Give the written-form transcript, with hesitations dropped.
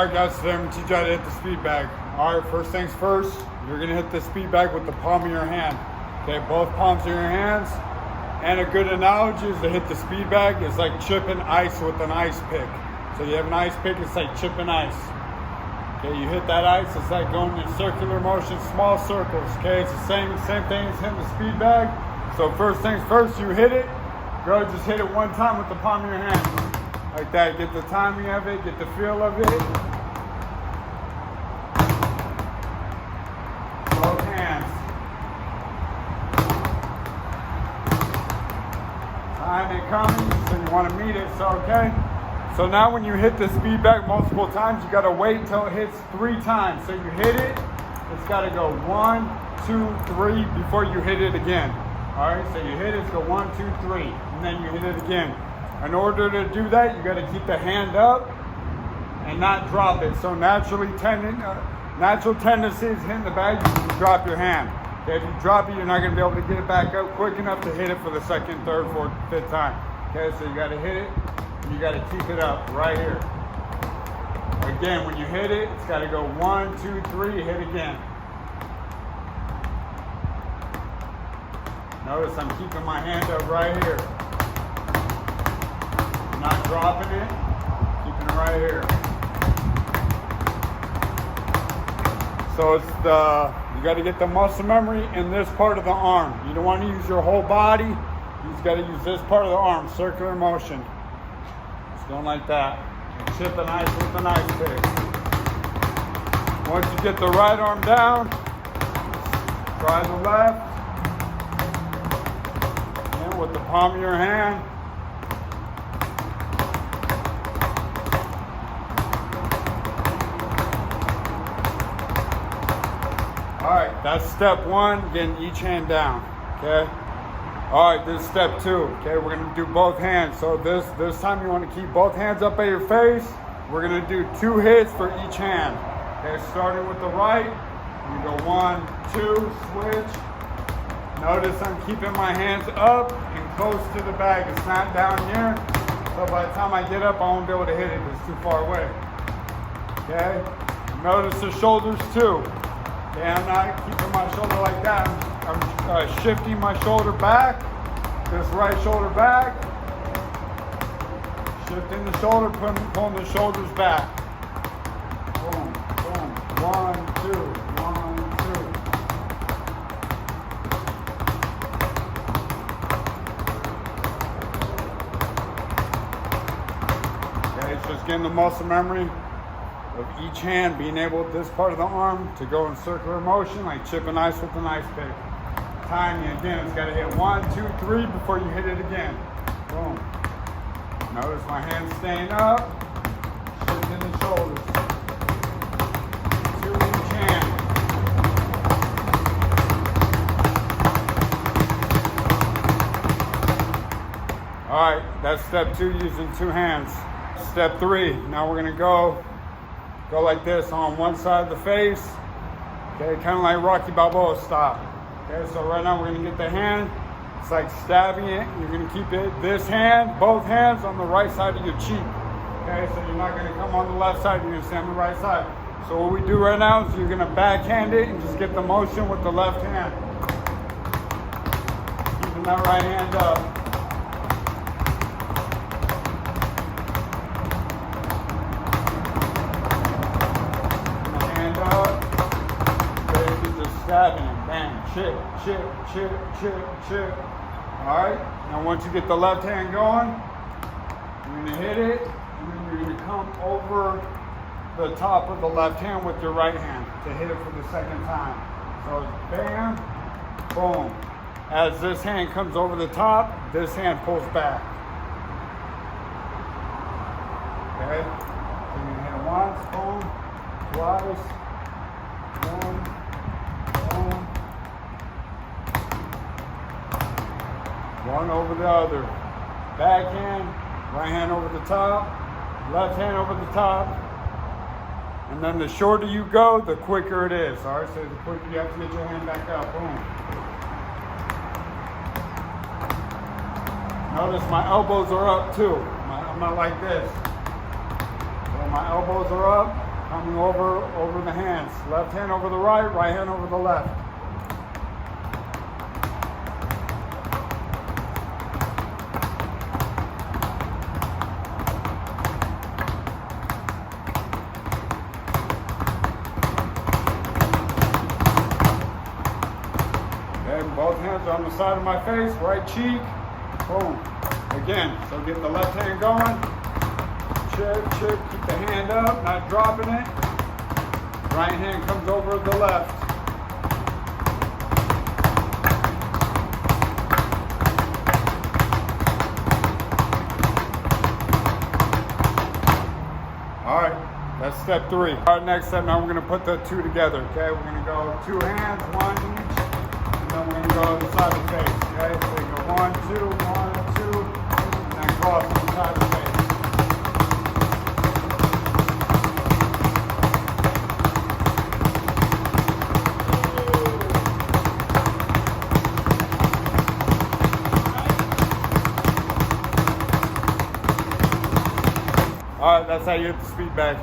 Alright guys, today I'm going to teach you how to hit the speed bag. Alright, first things first, you're going to hit the speed bag with the palm of your hand. Okay, both palms of your hands. And a good analogy is to hit the speed bag is like chipping ice with an ice pick. So you have an ice pick, it's like chipping ice. Okay, you hit that ice, it's like going in circular motion, small circles. Okay, it's the same thing as hitting the speed bag. So first things first, you hit it. Go, just hit it one time with the palm of your hand. Like that, get the timing of it, get the feel of it. Both hands. Time it coming, so you want to meet it, so okay. So now when you hit the speed bag multiple times, you got to wait until it hits 3 times. So you hit it, it's got to go 1, 2, 3 before you hit it again. All right, so you hit it, go 1, 2, 3, and then you hit it again. In order to do that, you got to keep the hand up and not drop it. So natural tendency is hitting the bag, you drop your hand. Okay, if you drop it, you're not going to be able to get it back up quick enough to hit it for the 2nd, 3rd, 4th, 5th time. Okay, so you got to hit it, and you got to keep it up right here. Again, when you hit it, it's got to go 1, 2, 3, hit again. Notice I'm keeping my hand up right here. Not dropping it, keeping it right here. So it's you got to get the muscle memory in this part of the arm. You don't want to use your whole body. You just got to use this part of the arm, circular motion. It's going like that. Chip an ice with an ice pick. Once you get the right arm down, try the left. And with the palm of your hand. All right, that's step 1, getting each hand down, okay? All right, this is step 2, okay? We're gonna do both hands. So this time you wanna keep both hands up at your face. We're gonna do 2 hits for each hand. Okay, starting with the right, you go 1, 2, switch. Notice I'm keeping my hands up and close to the bag. It's not down here, so by the time I get up, I won't be able to hit it. It's too far away, okay? Notice the shoulders too. Okay, I'm not keeping my shoulder like that. I'm shifting my shoulder back, this right shoulder back, shifting the shoulder, pulling the shoulders back. Boom, boom, 1, 2, 1, 2. Okay, it's just getting the muscle memory of each hand, being able, this part of the arm, to go in circular motion, like chipping ice with an ice pick. Timing, again, it's got to hit 1, 2, 3 before you hit it again. Boom. Notice my hands staying up, shifting the shoulders. 2 each hand. All right, that's step 2, using 2 hands. Step 3, now we're gonna go like this on one side of the face. Okay, kind of like Rocky Balboa style. Okay, so right now we're gonna get the hand. It's like stabbing it. You're gonna keep it, this hand, both hands on the right side of your cheek. Okay, so you're not gonna come on the left side, you're gonna stay on the right side. So what we do right now is you're gonna backhand it and just get the motion with the left hand. Keeping that right hand up. Stabbing it, bang, chip, chip, chip, chip, chip. All right, now once you get the left hand going, you're gonna hit it, and then you're gonna come over the top of the left hand with your right hand to hit it for the 2nd time. So bam, boom. As this hand comes over the top, this hand pulls back. Okay, so you're gonna hit it once, boom, twice, boom. One over the other. Backhand, right hand over the top, left hand over the top. And then the shorter you go, the quicker it is. All right, so the quicker you have to get your hand back up. Boom. Notice my elbows are up too. I'm not like this. So my elbows are up. Coming over the hands. Left hand over the right, right hand over the left. Okay, both hands on the side of my face, right cheek. Boom. Again, so get the left hand going. Chip, keep the hand up, not dropping it. Right hand comes over the left. All right, that's step 3. All right, next step, now we're gonna put the 2 together, okay? We're gonna go 2 hands, 1 each, and then we're gonna go to the side of the face, okay? So you go 1, 2, 1, 2, and then cross to the side of the face. All right, that's how you hit the speed bag.